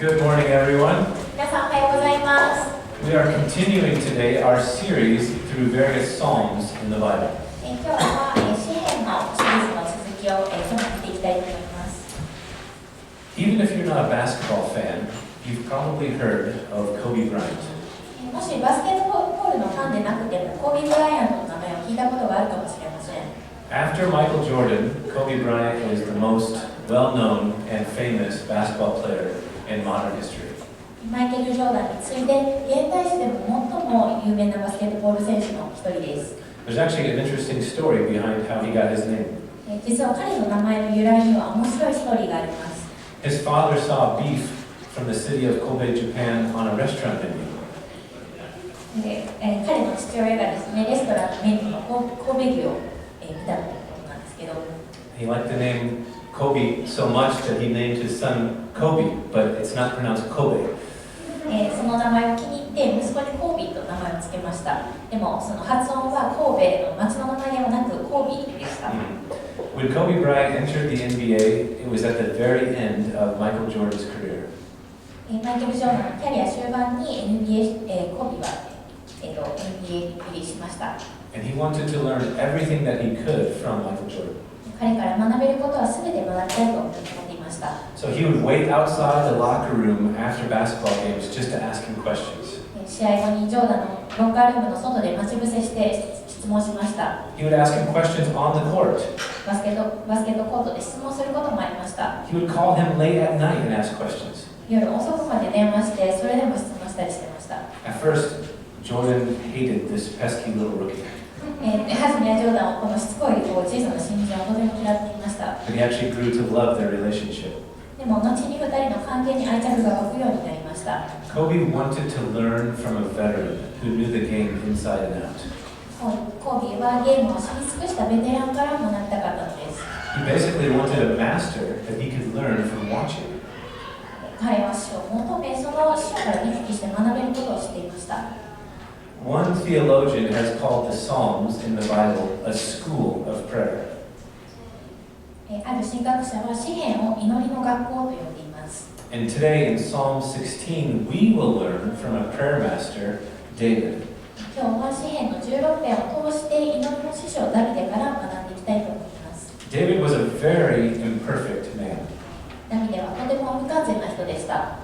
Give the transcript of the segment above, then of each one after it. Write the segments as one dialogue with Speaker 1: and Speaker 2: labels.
Speaker 1: Good morning, everyone.
Speaker 2: 皆さんおはようございます。
Speaker 1: We are continuing today our series through various Psalms in the Bible.
Speaker 2: 今日は詩篇のシリーズの続きを今日見ていきたいと思います。
Speaker 1: Even if you're not a basketball fan, you've probably heard of Kobe Bryant.
Speaker 2: もしバスケットボールのファンでなくても、コービー・ブライアントの名前を聞いたことがあるかもしれません。
Speaker 1: After Michael Jordan, Kobe Bryant is the most well-known and famous basketball player in modern history.
Speaker 2: マイケル・ジョーダンに次いで現代史でも最も有名なバスケットボール選手の一人です。
Speaker 1: There's actually an interesting story behind how he got his name.
Speaker 2: 実は彼の名前の由来には面白いストーリーがあります。
Speaker 1: His father saw beef from the city of Kobe, Japan on a restaurant menu.
Speaker 2: 彼の父親がですね、レストランのメニューの神戸牛を見たということなんですけど、
Speaker 1: He liked the name Kobe so much that he named his son Kobe, but it's not pronounced Kobe.
Speaker 2: その名前を気に入って息子にコービーと名前を付けました。でもその発音は神戸の町の名前ではなくコービーでした。
Speaker 1: When Kobe Bryant entered the NBA, it was at the very end of Michael Jordan's career.
Speaker 2: マイケル・ジョーダンのキャリア終盤に NBA、コービーは、NBA 入りしました。
Speaker 1: And he wanted to learn everything that he could from Michael Jordan.
Speaker 2: 彼から学べることは全て学びたいと思っていました。
Speaker 1: So he would wait outside the locker room after basketball games just to ask him questions.
Speaker 2: 試合後にジョーダンのロッカールームの外で待ち伏せして質問しました。
Speaker 1: He would ask him questions on the court.
Speaker 2: バスケットコートで質問することもありました。
Speaker 1: He would call him late at night and ask questions.
Speaker 2: 夜遅くまで電話して、それでも質問したりしてました。
Speaker 1: At first, Jordan hated this pesky little rookie.
Speaker 2: 初めはジョーダンをこのしつこい小さな新人をとても嫌っていました。
Speaker 1: But he actually grew to love their relationship.
Speaker 2: でも後に2人の関係に愛着が湧くようになりました。
Speaker 1: Kobe wanted to learn from a veteran who knew the game inside and out.
Speaker 2: コービーはゲームを知り尽くしたベテランから学びたかったのです。
Speaker 1: He basically wanted a master that he could learn from watching.
Speaker 2: 彼は師を求め、その師から見聞きして学べることをしていました。
Speaker 1: One theologian has called the Psalms in the Bible a school of prayer.
Speaker 2: ある神学者は詩篇を祈りの学校と呼んでいます。
Speaker 1: And today in Psalm 16, we will learn from a prayer master, David.
Speaker 2: 今日は詩篇の16編を通して祈りの師匠ダビデから学んでいきたいと思います。
Speaker 1: David was a very imperfect man.
Speaker 2: ダビデはとても不完全な人でした。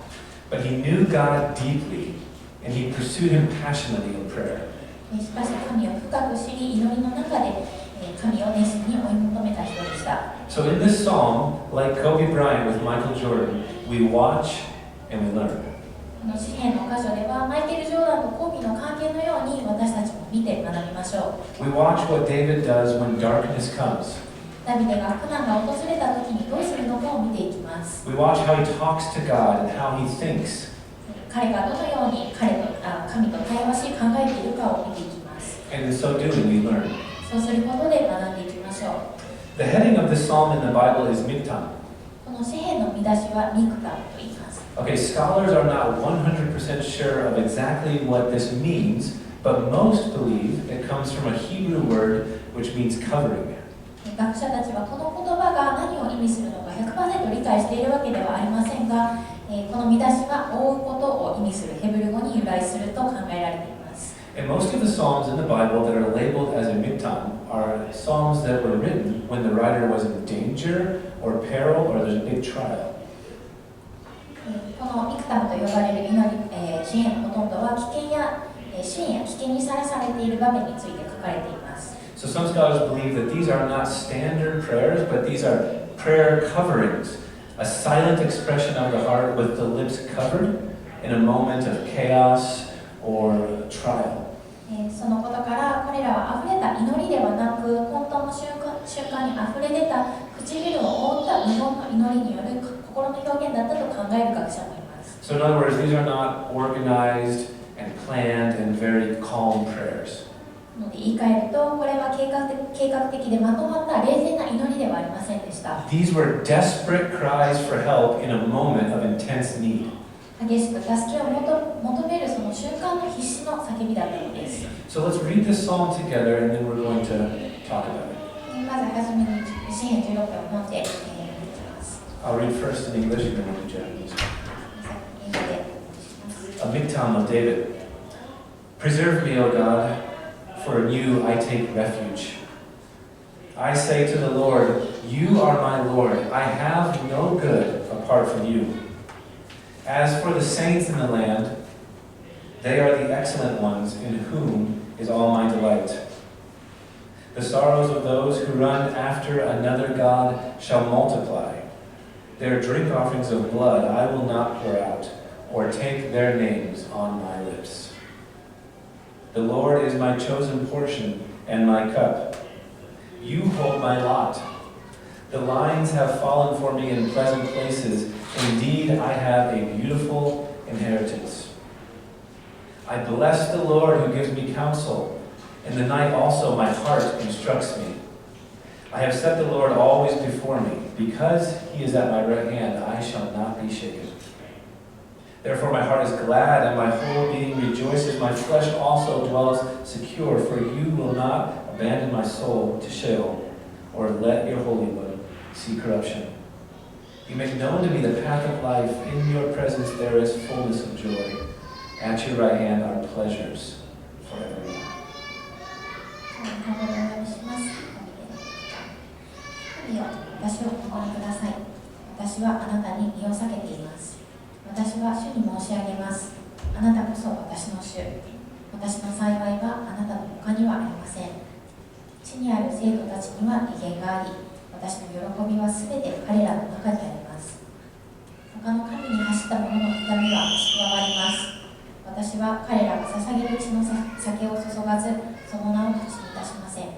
Speaker 1: But he knew God deeply, and he pursued him passionately in prayer.
Speaker 2: しかし神を深く知り、祈りの中で神を熱心に追い求めた人でした。
Speaker 1: So in this psalm, like Kobe Bryant with Michael Jordan, we watch and we learn.
Speaker 2: この詩篇の箇所では、マイケル・ジョーダンとコービーの関係のように私たちも見て学びましょう。
Speaker 1: We watch what David does when darkness comes.
Speaker 2: ダビデが苦難が訪れた時にどうするのかを見ていきます。
Speaker 1: We watch how he talks to God and how he thinks.
Speaker 2: 彼がどのように神と対話し考えているかを見ていきます。
Speaker 1: And in so doing, we learn.
Speaker 2: そうすることで学んでいきましょう。
Speaker 1: The heading of this psalm in the Bible is Miktam.
Speaker 2: この詩篇の見出しはミクタと言います。
Speaker 1: Okay, scholars are not 100% sure of exactly what this means, but most believe it comes from a Hebrew word which means covering.
Speaker 2: 学者たちはこの言葉が何を意味するのか 100% 理解しているわけではありませんが、この見出しは覆うことを意味するヘブル語に由来すると考えられています。
Speaker 1: And most of the psalms in the Bible that are labeled as a miktam are psalms that were written when the writer was in danger or peril or there's a big trial.
Speaker 2: このミクタムと呼ばれる詩篇のほとんどは危険や試練や危険にさらされている場面について書かれています。
Speaker 1: So some scholars believe that these are not standard prayers, but these are prayer coverings, a silent expression of the heart with the lips covered in a moment of chaos or trial.
Speaker 2: そのことからこれらは溢れた祈りではなく、本当の瞬間に溢れ出た唇を覆った無言の祈りによる心の表現だったと考える学者もいます。
Speaker 1: So in other words, these are not organized and planned and very calm prayers.
Speaker 2: 言い換えると、これは計画的でまとまった冷静な祈りではありませんでした。
Speaker 1: These were desperate cries for help in a moment of intense need.
Speaker 2: 激しく助けを求めるその瞬間の必死の叫びだったのです。
Speaker 1: So let's read this psalm together and then we're going to talk about it.
Speaker 2: まずはじめに詩篇16編を読んでいきます。
Speaker 1: I'll read first in English and then we'll do Japanese. miktam of David. Preserve me, O God, for in you I take refuge. I say to the Lord, you are my Lord. I have no good apart from you. As for the saints in the land, they are the excellent ones in whom is all my delight. The sorrows of those who run after another God shall multiply. Their drink offerings of blood I will not pour out, or take their names on my lips. The Lord is my chosen portion and my cup. You hold my lot. The lines have fallen for me in pleasant places. Indeed, I have a beautiful inheritance. I bless the Lord who gives me counsel. In the night also my heart instructs me. I have set the Lord always before me. Because he is at my right hand, I shall not be shaken. Therefore my heart is glad, and my whole being rejoices. My flesh also dwells secure, for you will not abandon my soul to Sheol, or let your Holy One see corruption. You make known to me the path of life. In your presence there is fullness of joy. At your right hand are pleasures forevermore.
Speaker 2: 神よ、私をお守りください。私はあなたに身を避けています。私は主に申し上げます。あなたこそ私の主。私の幸いはあなたの他にはありません。地にある生徒たちには威厳があり、私の喜びはすべて彼らの中にあります。他の神に走った者の痛みは加わります。私は彼らが捧げる血の酒を注がず、その名を口にいたしません。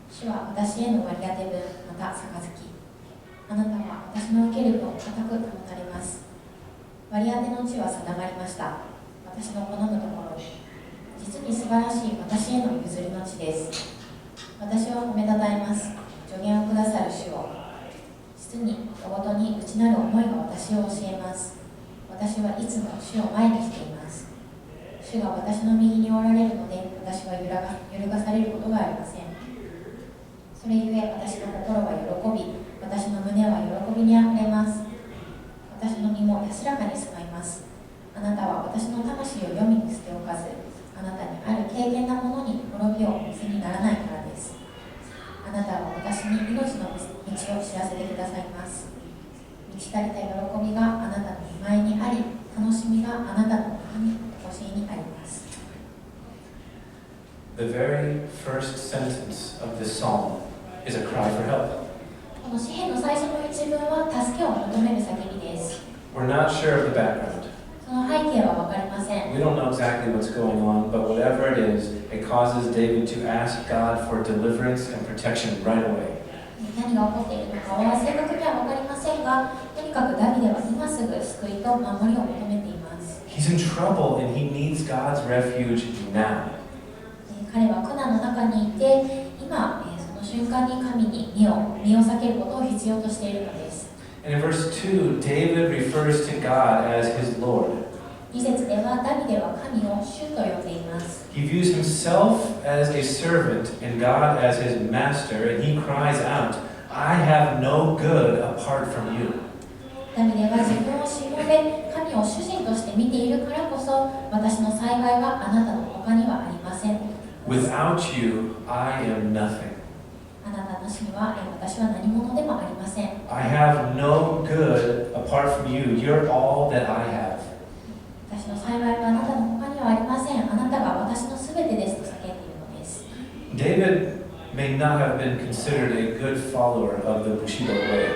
Speaker 2: 主は私への割り当て分、また杯。あなたは私の受ける分を固く保たれます。割り当ての地は定まりました。私の好むところに。実に素晴らしい私への譲りの地です。私は褒めたたえます。助言をくださる主を。実に小言に内なる思いが私を教えます。私はいつも主を前にしています。主が私の右におられるので、私は揺るがされることがありません。それゆえ私の心は喜び、私の胸は喜びにあふれます。私の身も安らかに住まいます。あなたは私の魂を読みに捨ておかず、あなたにある軽減なものに滅びをお見せにならないからです。あなたは私に命の道を知らせてくださいます。満ち足りた喜びがあなたの見前にあり、楽しみがあなたのお腰にあります。
Speaker 1: The very first sentence of this psalm is a cry for help.
Speaker 2: この詩篇の最初の一文は助けを求める叫びです。
Speaker 1: We're not sure of the background.
Speaker 2: その背景は分かりません。
Speaker 1: We don't know exactly what's going on, but whatever it is, it causes David to ask God for deliverance and protection right away.
Speaker 2: 何が起こっているのかは正確には分かりませんが、とにかくダビデは今すぐ救いと守りを求めています。
Speaker 1: He's in trouble and he needs God's refuge now.
Speaker 2: 彼は苦難の中にいて、今、その瞬間に神に身を避けることを必要としているのです。
Speaker 1: And in verse 2, David refers to God as his Lord.
Speaker 2: 2節ではダビデは神を主と呼んでいます。
Speaker 1: He views himself as a servant and God as his master, and he cries out, I have no good apart from you.
Speaker 2: ダビデは自分をしもべ、神を主人として見ているからこそ、私の幸いはあなたの他にはありません。
Speaker 1: Without you, I am nothing.
Speaker 2: あなたなしには私は何者でもありません。
Speaker 1: I have no good apart from you. You're all that I have.
Speaker 2: 私の幸いはあなたの他にはありません。あなたが私のすべてですと叫んでいるのです。
Speaker 1: David may not have been considered a good follower of the Bushido way.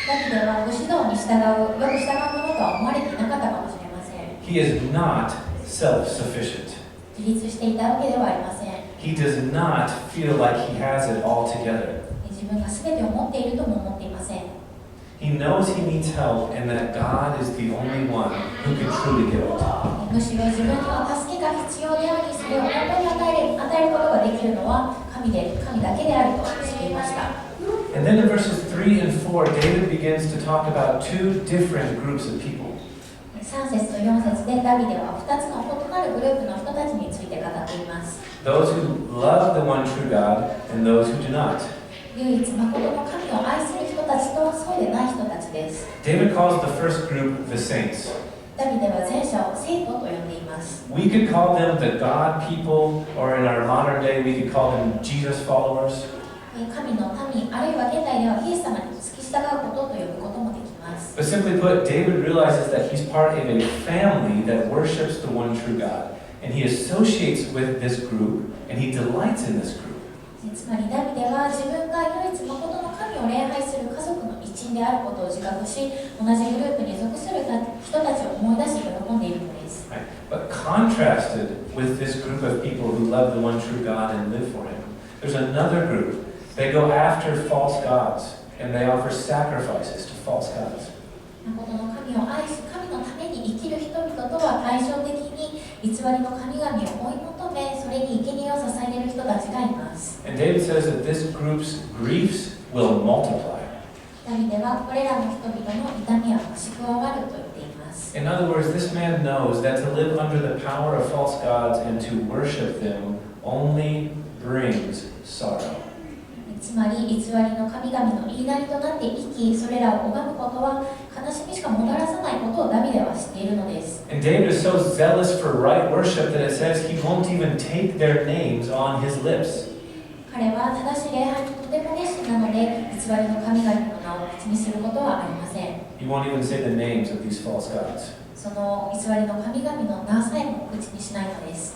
Speaker 2: ダビデは武士道によく従うものとは思われていなかったかもしれません。
Speaker 1: He is not self-sufficient.
Speaker 2: 自立していたわけではありません。
Speaker 1: He does not feel like he has it all together.
Speaker 2: 自分がすべてを持っているとも思っていません。
Speaker 1: He knows he needs help and that God is the only one who can truly give it.
Speaker 2: むしろ自分には助けが必要であり、それを本当に与えることができるのは神だけであると知っていました。
Speaker 1: And then in verses 3 and 4, David begins to talk about two different groups of people.
Speaker 2: 3節と4節でダビデは2つの異なるグループの人たちについて語っています。
Speaker 1: Those who love the one true God and those who do not.
Speaker 2: 唯一誠の神を愛する人たちとそうでない人たちです。
Speaker 1: David calls the first group the saints.
Speaker 2: ダダビデは前者を生徒と呼んでいます。
Speaker 1: We could call them the God people, or in our modern day, we could call them Jesus followers.
Speaker 2: 神の民、あるいは現代ではイエス様に付き従うことと呼ぶこともできます。
Speaker 1: But simply put, David realizes that he's part of a family that worships the one true God. And he associates with this group, and he delights in this group.
Speaker 2: つまりダビデは自分が唯一誠の神を礼拝する家族の一員であることを自覚し、同じグループに属する人たちを思い出し喜んでいるのです。
Speaker 1: Right? But contrasted with this group of people who love the one true God and live for him, there's another group. They go after false gods, and they offer sacrifices to false gods.
Speaker 2: 誠の神を愛し、神のために生きる人々とは対照的に偽りの神々を追い求め、それに生贄を捧げる人たちがいます。
Speaker 1: And David says that this group's griefs will multiply.
Speaker 2: ダビデはこれらの人々の痛みは増し加わると言っています。
Speaker 1: In other words, this man knows that to live under the power of false gods and to worship them only brings sorrow.
Speaker 2: つまり偽りの神々の言いなりとなって生き、それらを拝むことは悲しみしかもたらさないことをダビデは知っているのです。
Speaker 1: And David is so zealous for right worship that it says he won't even take their names on his lips.
Speaker 2: 彼は正しい礼拝にとても熱心なので、偽りの神々の名を口にすることはありません。
Speaker 1: He won't even say the names of these false gods.
Speaker 2: その偽りの神々の名さえも口にしないのです。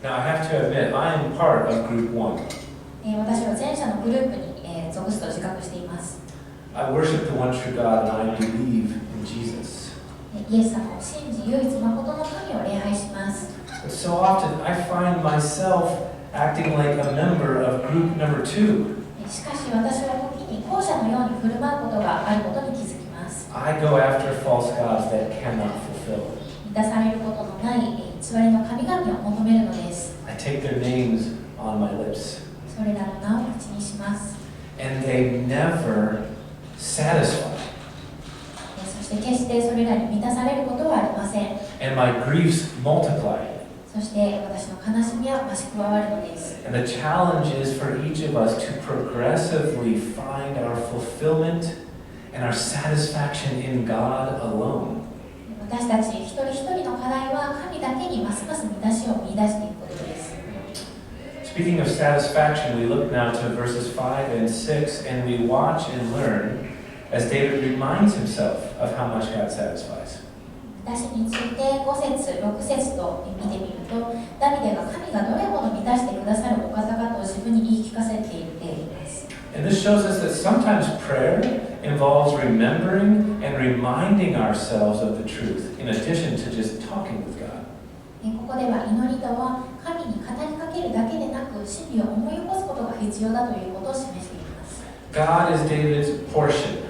Speaker 1: Now I have to admit, I am part of group 1.
Speaker 2: 私は前者のグループに属すと自覚しています。
Speaker 1: I worship the one true God and I believe in Jesus.
Speaker 2: イエス様を信じ、唯一誠の神を礼拝します。
Speaker 1: But so often I find myself acting like a member of group number 2.
Speaker 2: しかし私は時に後者のように振る舞うことがあることに気づきます。
Speaker 1: I go after false gods that cannot fulfill.
Speaker 2: 満たされることのない偽りの神々を求めるのです。
Speaker 1: I take their names on my lips.
Speaker 2: それらの名を口にします。
Speaker 1: And they never satisfy.
Speaker 2: そして決してそれらに満たされることはありません。
Speaker 1: And my griefs multiply.
Speaker 2: そして私の悲しみは増し加わるのです。
Speaker 1: And the challenge is for each of us to progressively find our fulfillment and our satisfaction in God alone.
Speaker 2: 私たち一人一人の課題は神だけにますます満たしを見出していくことです。
Speaker 1: Speaking of satisfaction, we look now to verses 5 and 6, and we watch and learn as David reminds himself of how much God satisfies.
Speaker 2: 私について5節、6節と見てみると、ダビデが神がどれほど満たしてくださるお方かと自分に言い聞かせています。
Speaker 1: And this shows us that sometimes prayer involves remembering and reminding ourselves of the truth, in addition to just talking with God.
Speaker 2: ここでは祈りとは神に語りかけるだけでなく、真理を思い起こすことが必要だということを示しています。
Speaker 1: God is David's portion.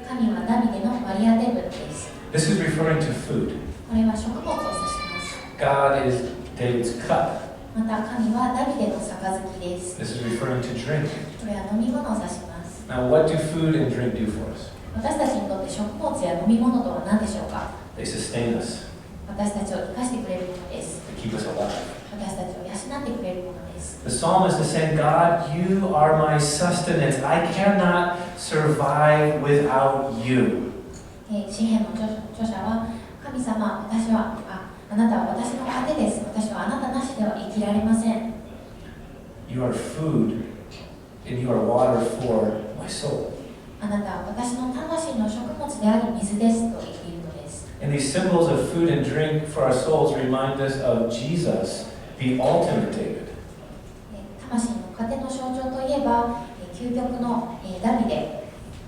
Speaker 2: 神はダビデの割り当て分です。
Speaker 1: This is referring to food.
Speaker 2: これは食物を指します。
Speaker 1: God is David's cup.
Speaker 2: また神はダビデの杯です。
Speaker 1: This is referring to drink.
Speaker 2: これは飲み物を指します。
Speaker 1: Now, what do food and drink do for us?
Speaker 2: 私たちにとって食物や飲み物とは何でしょうか？
Speaker 1: They sustain us.
Speaker 2: 私たちを生かしてくれるものです。
Speaker 1: They keep us alive.
Speaker 2: 私たちを養ってくれるものです。
Speaker 1: The psalmist is saying, God, you are my sustenance. I cannot survive without you.
Speaker 2: 詩篇の著者は、神様、あなたは私の糧です。私はあなたなしでは生きられません。
Speaker 1: You are food and you are water for my soul.
Speaker 2: あなたは私の魂の食物であり水ですと言っているのです。
Speaker 1: And these symbols of food and drink for our souls remind us of Jesus, the ultimate David.
Speaker 2: 魂の糧の象徴といえば、究極のダビデ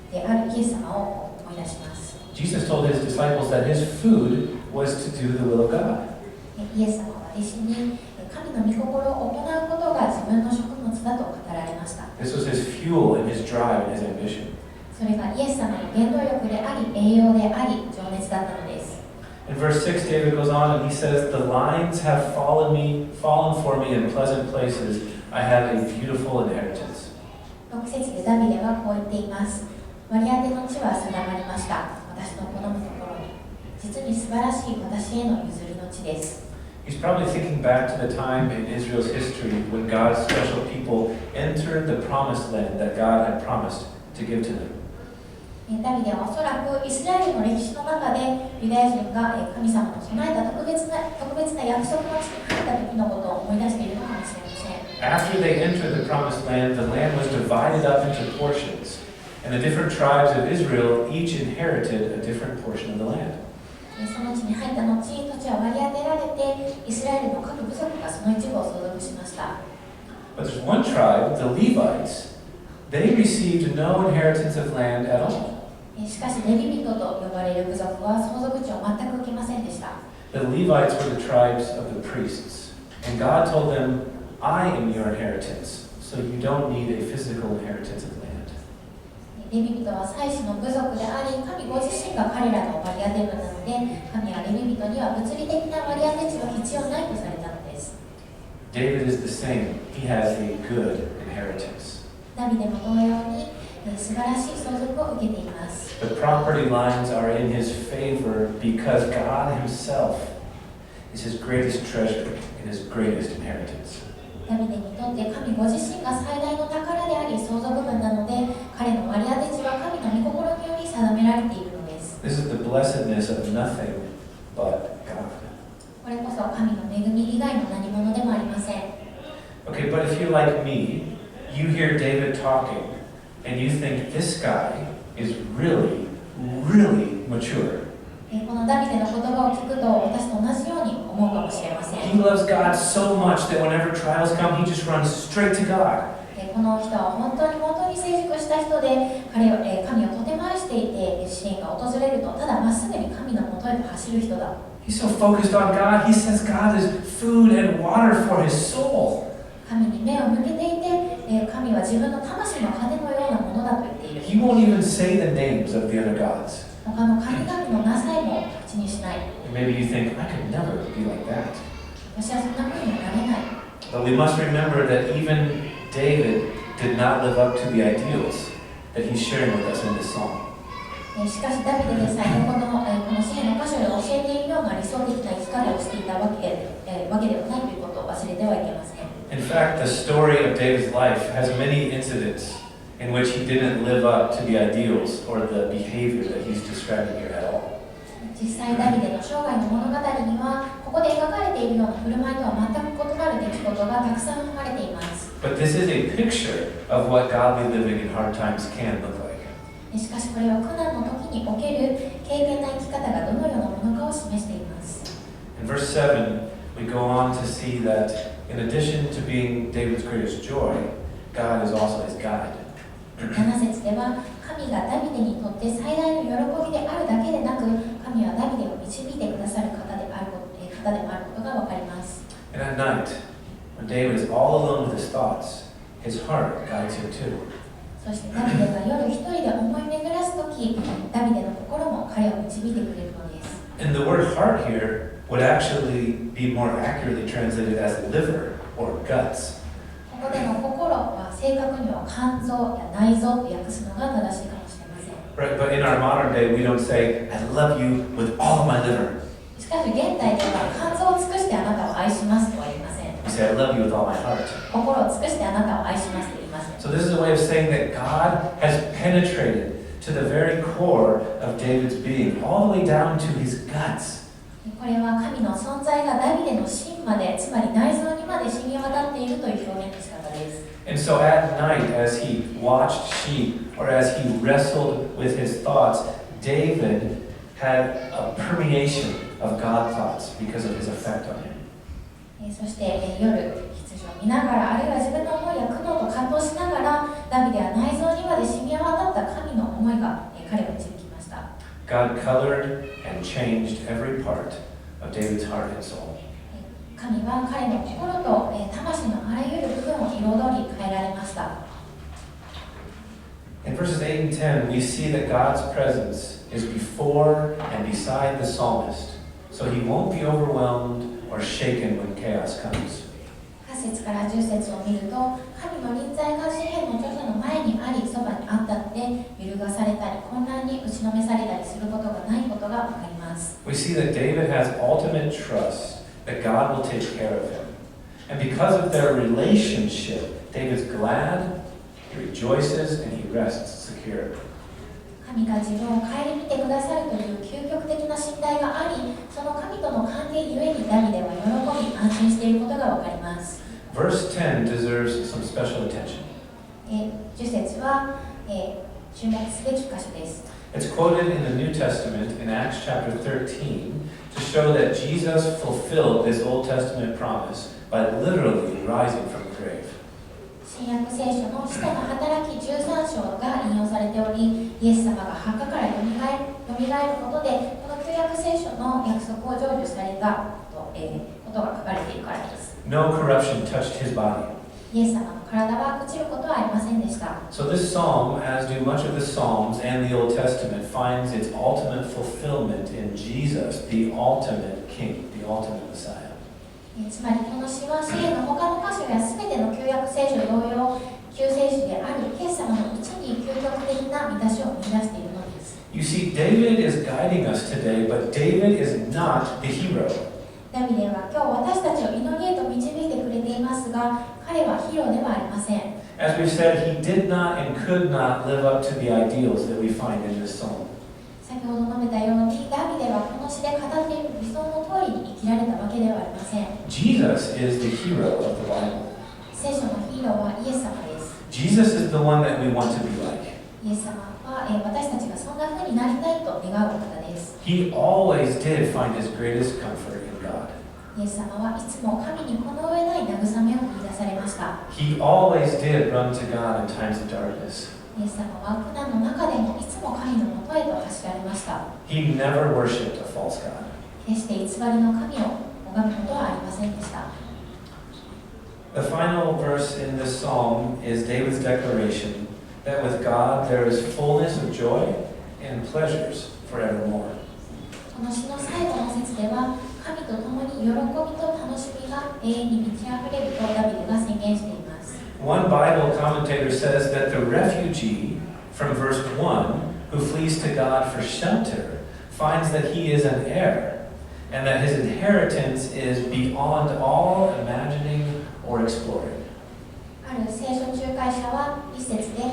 Speaker 2: であるイエス様を思い出します。
Speaker 1: Jesus told his disciples that his food was to do the will of God.
Speaker 2: イエス様は弟子に神の御心を行うことが自分の食物だと語られました。
Speaker 1: This was his fuel and his drive and his ambition.
Speaker 2: それがイエス様の原動力であり、栄養であり、情熱だったのです。
Speaker 1: In verse 6, David goes on and he says, The lines have fallen for me in pleasant places. I have a beautiful inheritance.
Speaker 2: 6節でダビデはこう言っています。割り当ての地は定まりました。私の好むところに。実に素晴らしい私への譲りの地です。
Speaker 1: He's probably thinking back to the time in Israel's history when God's special people entered the promised land that God had promised to give to them.
Speaker 2: ダビデはおそらくイスラエルの歴史の中でユダヤ人が神様の備えた特別な約束の地に入った時のことを思い出しているのかもしれません。
Speaker 1: After they entered the promised land, the land was divided up into portions, and the different tribes of Israel each inherited a different portion of the land.
Speaker 2: その地に入った後、土地は割り当てられて、イスラエルの各部族がその一部を相続しました。
Speaker 1: But there's one tribe, the Levites, they received no inheritance of land at all.
Speaker 2: しかし、レビ人と呼ばれる部族は相続地を全く受けませんでした。
Speaker 1: The Levites were the tribes of the priests, and God told them, I am your inheritance, so you don't need a physical inheritance of land.
Speaker 2: レビ人は祭司の部族であり、神ご自身が彼らの割り当て分なので、神はレビ人には物理的な割り当て地は必要ないとされたのです。
Speaker 1: David is the same. He has a good inheritance.
Speaker 2: ダビデも同様に素晴らしい相続を受けています。
Speaker 1: The property lines are in his favor because God himself is his greatest treasure and his greatest inheritance.
Speaker 2: ダビデにとって神ご自身が最大の宝であり相続分なので、彼の割り当て地は神の御心により定められているのです。
Speaker 1: This is the blessedness of nothing but God.
Speaker 2: これこそ神の恵み以外の何者でもありません。
Speaker 1: Okay, but if you're like me, you hear David talking and you think this guy is really, really mature.
Speaker 2: このダビデの言葉を聞くと私と同じように思うかもしれません。
Speaker 1: He loves God so much that whenever trials come, he just runs straight to God.
Speaker 2: この人は本当に成熟した人で、神をとても愛していて、試練が訪れるとただまっすぐに神のもとへと走る人だ。
Speaker 1: He's so focused on God, he says God is food and water for his soul.
Speaker 2: 神に目を向けていて、神は自分の魂の糧のようなものだと言っている。
Speaker 1: He won't even say the names of the other gods.
Speaker 2: 他の神々のなさいも口にしない。
Speaker 1: Maybe you think, I could never be like that.
Speaker 2: 私はそんな風にはなれない。
Speaker 1: But we must remember that even David did not live up to the ideals that he's sharing with us in this psalm.
Speaker 2: しかしダビデでさえこの詩篇の箇所で教えているような理想的な生き方をしていたわけではないということを忘れてはいけません。
Speaker 1: In fact, the story of David's life has many incidents in which he didn't live up to the ideals or the behavior that he's describing here at all.
Speaker 2: 実際ダビデの生涯の物語にはここで描かれているような振る舞いとは全く異なる出来事がたくさん含まれています。
Speaker 1: But this is a picture of what godly living in hard times can look like.
Speaker 2: しかしこれは苦難の時における軽減な生き方がどのようなものかを示しています。
Speaker 1: In verse 7, we go on to see that in addition to being David's greatest joy, God is also his guide.
Speaker 2: 7節では神がダビデにとって最大の喜びであるだけでなく、神はダビデを導いてくださる方でもあることがわかります。
Speaker 1: And at night, when David is all alone with his thoughts, his heart guides him too.
Speaker 2: そしてダビデが夜一人で思い巡らすとき、ダビデの心も彼を導いてくれるのです。
Speaker 1: And the word heart here would actually be more accurately translated as liver or guts.
Speaker 2: ここでの心は正確には肝臓や内臓と訳すのが正しいかもしれません。
Speaker 1: Right, but in our modern day, we don't say, I love you with all of my liver.
Speaker 2: しかし現代では肝臓を尽くしてあなたを愛しますとは言いません。
Speaker 1: We say, I love you with all my heart.
Speaker 2: 心を尽くしてあなたを愛しますと言いません。
Speaker 1: So this is a way of saying that God has penetrated to the very core of David's being, all the way down to his guts.
Speaker 2: これは神の存在がダビデの心まで、つまり内臓にまで染み渡っているという表現の仕方です。
Speaker 1: And so at night, as he watched sheep, or as he wrestled with his thoughts, David had a permeation of God's thoughts because of his effect on him.
Speaker 2: そして夜、羊を見ながら、あるいは自分の思いや苦悩と葛藤しながら、ダビデは内臓にまで染み渡った神の思いが彼を導きました。
Speaker 1: God colored and changed every part of David's heart and soul.
Speaker 2: 神は彼の心と魂のあらゆる部分を彩り変えられました。
Speaker 1: In verses 8 and 10, we see that God's presence is before and beside the psalmist, so he won't be overwhelmed or shaken when chaos comes.
Speaker 2: 8節から10節を見ると、神の臨在が詩篇の著書の前にあり、そばにあったので、揺るがされたり、混乱に打ちのめされたりすることがないことがわかります。
Speaker 1: We see that David has ultimate trust that God will take care of him. And because of their relationship, David's glad, he rejoices, and he rests secure.
Speaker 2: 神が自分を顧みてくださるという究極的な信頼があり、その神との関係ゆえにダビデは喜び安心していることがわかります。
Speaker 1: Verse 10 deserves some special attention.
Speaker 2: 10節は、注目すべき箇所です。
Speaker 1: It's quoted in the New Testament in Acts chapter 13 to show that Jesus fulfilled this Old Testament promise by literally rising from the grave.
Speaker 2: 新約聖書の使徒の働き13章が引用されており、イエス様が墓からよみがえることで、この旧約聖書の約束を成就されたことが書かれているからです。
Speaker 1: No corruption touched his body.
Speaker 2: イエス様の体は朽ちることはありませんでした。
Speaker 1: So this psalm, as do much of the Psalms and the Old Testament, finds its ultimate fulfillment in Jesus, the ultimate King, the ultimate Messiah.
Speaker 2: つまりこの詩は詩篇の他の箇所やすべての旧約聖書同様、救世主であるイエス様のうちに究極的な見出しを見出しているのです。
Speaker 1: You see, David is guiding us today, but David is not the hero.
Speaker 2: ダビデは今日私たちを祈りへと導いてくれていますが、彼はヒーローではありません。
Speaker 1: As we've said, he did not and could not live up to the ideals that we find in this psalm.
Speaker 2: 先ほど述べたように、ダビデはこの詩で語っている理想の通りに生きられたわけではありません。
Speaker 1: Jesus is the hero of the Bible.
Speaker 2: 聖書のヒーローはイエス様です。
Speaker 1: Jesus is the one that we want to be like.
Speaker 2: イエス様は私たちがそんな風になりたいと願うお方です。
Speaker 1: He always did find his greatest comfort in God.
Speaker 2: イエス様はいつも神にこの上ない慰めを見出されました。
Speaker 1: He always did run to God in times of darkness.
Speaker 2: イエス様は苦難の中でもいつも神のもとへと走られました。
Speaker 1: He never worshipped a false God.
Speaker 2: 決して偽りの神を拝むことはありませんでした。
Speaker 1: The final verse in this psalm is David's declaration that with God there is fullness of joy and pleasures forevermore.
Speaker 2: この詩の最後の節では、神と共に喜びと楽しみが永遠に満ち溢れるとダビデが宣言しています。
Speaker 1: One Bible commentator says that the refugee from verse 1 who flees to God for shelter finds that he is an heir and that his inheritance is beyond all imagining or exploring.
Speaker 2: ある聖書仲介者は一節で、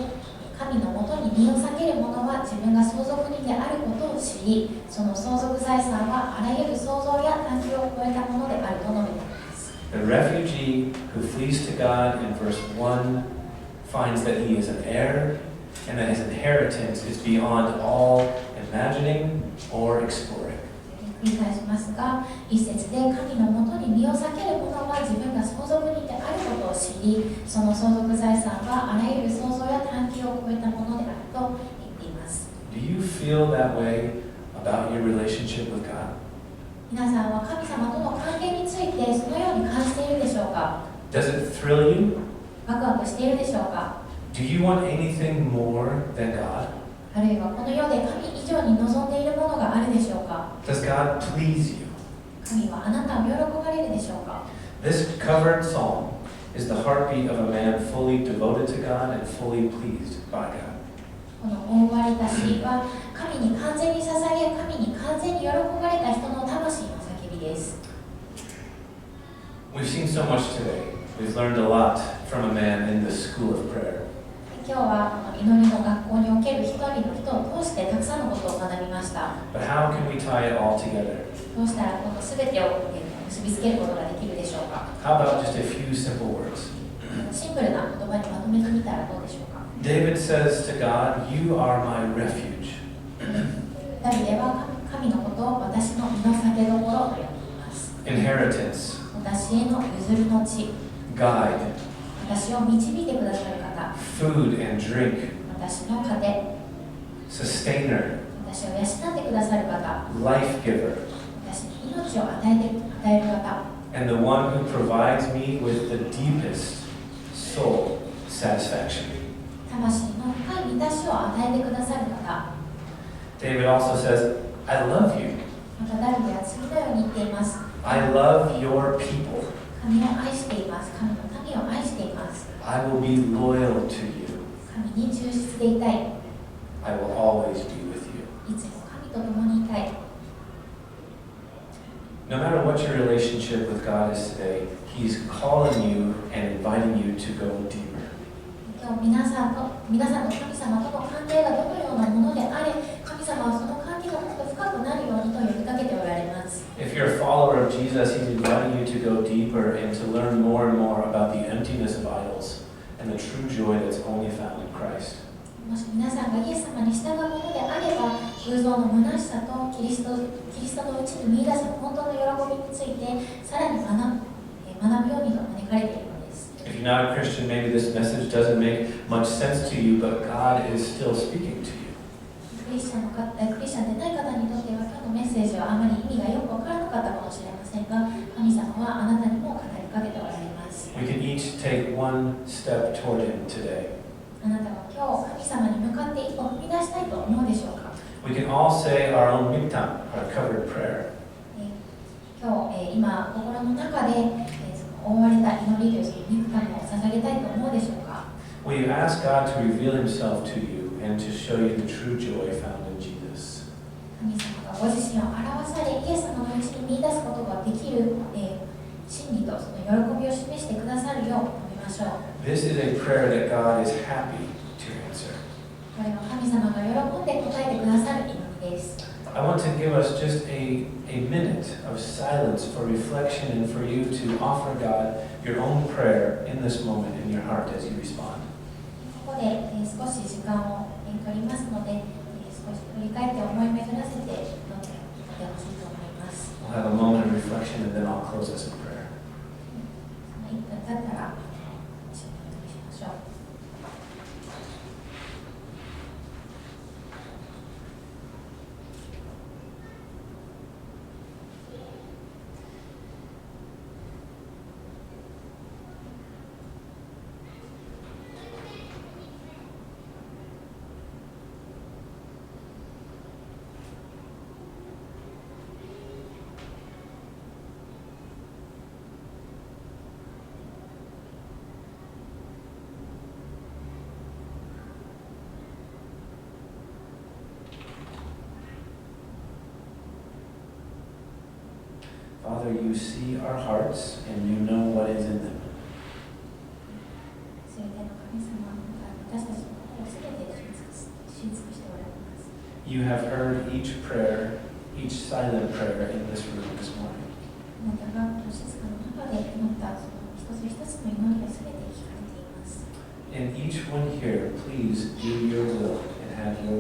Speaker 2: 神のもとに身を避ける者は自分が相続人であることを知り、その相続財産はあらゆる想像や探求を超えたものであると述べています。
Speaker 1: The refugee who flees to God in verse 1 finds that he is an heir and that his inheritance is beyond all imagining or exploring.
Speaker 2: 繰り返しますが、一節で神のもとに身を避ける者は自分が相続人であることを知り、その相続財産はあらゆる想像や探求を超えたものであると言っています。
Speaker 1: Do you feel that way about your relationship with God?
Speaker 2: 皆さんは神様との関係についてそのように感じているでしょうか？
Speaker 1: Does it thrill you?
Speaker 2: ワクワクしているでしょうか？
Speaker 1: Do you want anything more than God?
Speaker 2: あるいはこの世で神以上に望んでいるものがあるでしょうか？
Speaker 1: Does God please you?
Speaker 2: 神はあなたを喜ばれるでしょうか？
Speaker 1: This covered psalm is the heartbeat of a man fully devoted to God and fully pleased by God.
Speaker 2: この覆われた詩は神に完全に捧げ、神に完全に喜ばれた人の魂の叫びです。
Speaker 1: We've seen so much today. We've learned a lot from a man in the school of prayer.
Speaker 2: 今日は祈りの学校における一人の人を通してたくさんのことを学びました。
Speaker 1: But how can we tie it all together?
Speaker 2: どうしたらこの全てを結びつけることができるでしょうか？
Speaker 1: How about just a few simple words?
Speaker 2: シンプルな言葉にまとめてみたらどうでしょうか？
Speaker 1: David says to God, "You are my refuge."
Speaker 2: ダビデは神のことを私の身の避けどころと呼んでいます。
Speaker 1: Inheritance,
Speaker 2: 私への譲るの地、
Speaker 1: guide,
Speaker 2: 私を導いてくださる方、
Speaker 1: food and drink,
Speaker 2: 私の糧、
Speaker 1: sustainer,
Speaker 2: 私を養ってくださる方、
Speaker 1: life giver,
Speaker 2: 私に命を与える方、
Speaker 1: and the one who provides me with the deepest soul satisfaction.
Speaker 2: 魂の深い満たしを与えてくださる方。
Speaker 1: David also says, "I love you.
Speaker 2: またダビデは次のように言っています。
Speaker 1: I love your people.
Speaker 2: 神を愛しています。神の民を愛しています。
Speaker 1: I will be loyal to you.
Speaker 2: 神に忠実でいたい。
Speaker 1: I will always be with you."
Speaker 2: いつも神と共にいたい。
Speaker 1: No matter what your relationship with God is today, He's calling you and inviting you to go deeper.
Speaker 2: 今日皆さんの神様との関係がどのようなものであれ、神様はその関係がもっと深くなるようにと呼びかけておられます。
Speaker 1: If you're a follower of Jesus, He's inviting you to go deeper and to learn more and more about the emptiness of idols and the true joy that's only found in Christ.
Speaker 2: もし皆さんがイエス様に従うものであれば、偶像の虚しさとキリストのうちに見出す本当の喜びについてさらに学ぶようにと招かれているのです。
Speaker 1: If you're not a Christian, maybe this message doesn't make much sense to you, but God is still speaking to you.
Speaker 2: クリスチャンでない方にとっては今日のメッセージはあまり意味がよくわからなかったかもしれませんが、神様はあなたにも語りかけておられます。
Speaker 1: We can each take one step toward Him today.
Speaker 2: あなたは今日神様に向かって一歩踏み出したいと思うでしょうか。
Speaker 1: We can all say our own miktam, our covered prayer.
Speaker 2: 今日、今心の中で、その覆われた祈りというその肉感を捧げたいと思うでしょうか。
Speaker 1: Will you ask God to reveal Himself to you and to show you the true joy found in Jesus?
Speaker 2: 神様がご自身を表され、イエス様のうちに見出すことができる、真理とその喜びを示してくださるよう祈りましょう。
Speaker 1: This is a prayer that God is happy to answer.
Speaker 2: これは神様が喜んで答えてくださる祈りです。
Speaker 1: I want to give us just a minute of silence for reflection and for you to offer God your own prayer in this moment in your heart as you respond.
Speaker 2: ここで、少し時間を取りますので、少し振り返って思い巡らせて祈ってほしいと思います。
Speaker 1: We'll have a moment of reflection and then I'll close us in prayer.
Speaker 2: 1分経ったら一緒にお祈りしましょう。
Speaker 1: Father, you see our hearts and you know what is in them.
Speaker 2: すべての神様が私たちの心をすべて知り尽くしておられます。
Speaker 1: You have heard each prayer, each silent prayer in this room this morning.
Speaker 2: あなたがこの静かの中で祈ったその一つ一つの祈りがすべて聞かれています。
Speaker 1: And each one here, please do your will and have your